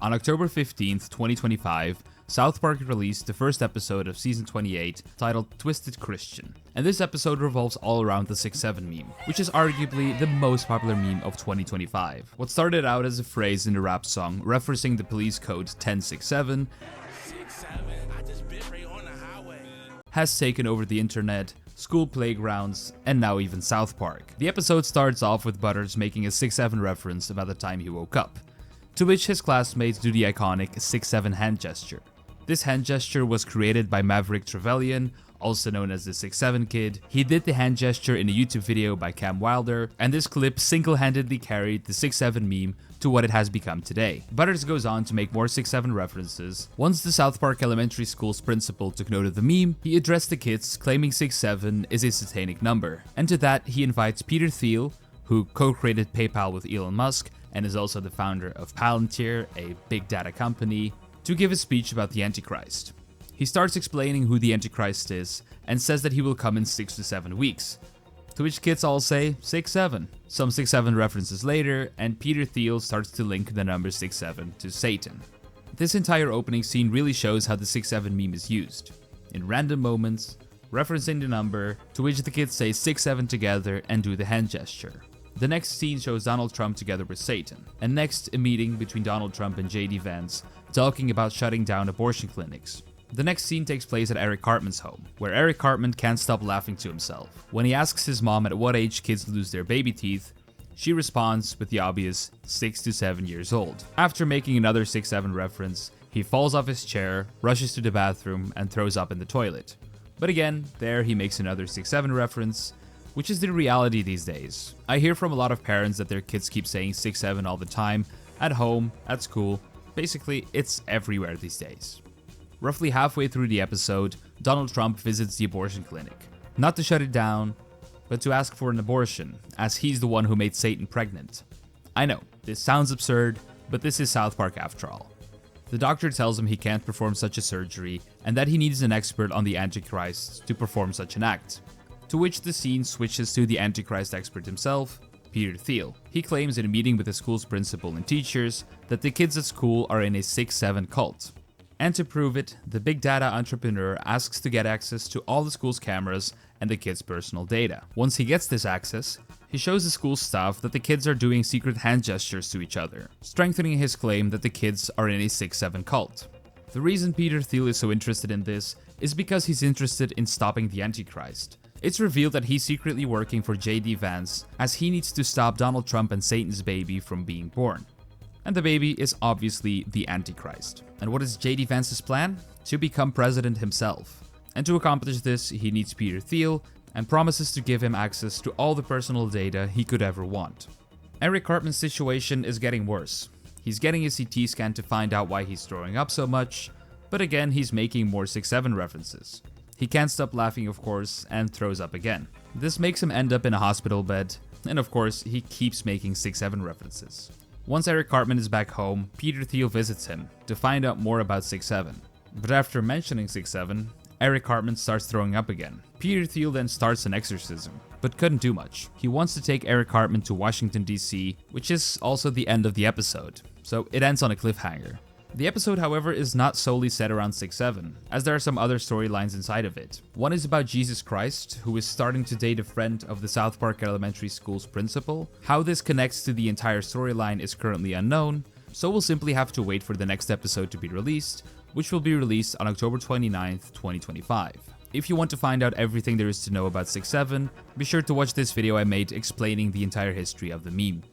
On October 15th, 2025, South Park released the first episode of Season 28, titled Twisted Christian. And this episode revolves all around the 6-7 meme, which is arguably the most popular meme of 2025. What started out as a phrase in a rap song referencing the police code 1067 has taken over the internet, school playgrounds, and now even South Park. The episode starts off with Butters making a 6-7 reference about the time he woke up, to which his classmates do the iconic 6-7 hand gesture. This hand gesture was created by Maverick Trevilian, also known as the 6-7 Kid. He did the hand gesture in a YouTube video by Cam Wilder, and this clip single-handedly carried the 6-7 meme to what it has become today. Butters goes on to make more 6-7 references. Once the South Park Elementary School's principal took note of the meme, he addressed the kids, claiming 6-7 is a satanic number. And to that, he invites Peter Thiel, who co-created PayPal with Elon Musk, and is also the founder of Palantir, a big data company, to give a speech about the Antichrist. He starts explaining who the Antichrist is and says that he will come in 6 to 7 weeks, to which kids all say 6-7. Some 6-7 references later, and Peter Thiel starts to link the number 6-7 to Satan. This entire opening scene really shows how the 6-7 meme is used, in random moments, referencing the number, to which the kids say 6-7 together and do the hand gesture. The next scene shows Donald Trump together with Satan, and next a meeting between Donald Trump and JD Vance talking about shutting down abortion clinics. The next scene takes place at Eric Cartman's home, where Eric Cartman can't stop laughing to himself. When he asks his mom at what age kids lose their baby teeth, she responds with the obvious 6 to 7 years old. After making another 6-7 reference, he falls off his chair, rushes to the bathroom, and throws up in the toilet. But again, there he makes another 6-7 reference, which is the reality these days. I hear from a lot of parents that their kids keep saying 6-7 all the time, at home, at school. Basically, it's everywhere these days. Roughly halfway through the episode, Donald Trump visits the abortion clinic. Not to shut it down, but to ask for an abortion, as he's the one who made Satan pregnant. I know, this sounds absurd, but this is South Park after all. The doctor tells him he can't perform such a surgery, and that he needs an expert on the Antichrist to perform such an act. To which the scene switches to the Antichrist expert himself, Peter Thiel. He claims in a meeting with the school's principal and teachers that the kids at school are in a 6-7 cult. And to prove it, the big data entrepreneur asks to get access to all the school's cameras and the kids' personal data. Once he gets this access, he shows the school staff that the kids are doing secret hand gestures to each other, strengthening his claim that the kids are in a 6-7 cult. The reason Peter Thiel is so interested in this is because he's interested in stopping the Antichrist. It's revealed that he's secretly working for JD Vance, as he needs to stop Donald Trump and Satan's baby from being born. And the baby is obviously the Antichrist. And what is JD Vance's plan? To become president himself. And to accomplish this, he needs Peter Thiel, and promises to give him access to all the personal data he could ever want. Eric Cartman's situation is getting worse. He's getting a CT scan to find out why he's throwing up so much, but again he's making more 6-7 references. He can't stop laughing, of course, and throws up again. This makes him end up in a hospital bed, and of course, he keeps making 6-7 references. Once Eric Cartman is back home, Peter Thiel visits him to find out more about 6-7. But after mentioning 6-7, Eric Cartman starts throwing up again. Peter Thiel then starts an exorcism, but couldn't do much. He wants to take Eric Cartman to Washington, D.C., which is also the end of the episode, so it ends on a cliffhanger. The episode, however, is not solely set around 6-7, as there are some other storylines inside of it. One is about Jesus Christ, who is starting to date a friend of the South Park Elementary School's principal. How this connects to the entire storyline is currently unknown, so we'll simply have to wait for the next episode to be released, which will be released on October 29th, 2025. If you want to find out everything there is to know about 6-7, be sure to watch this video I made explaining the entire history of the meme.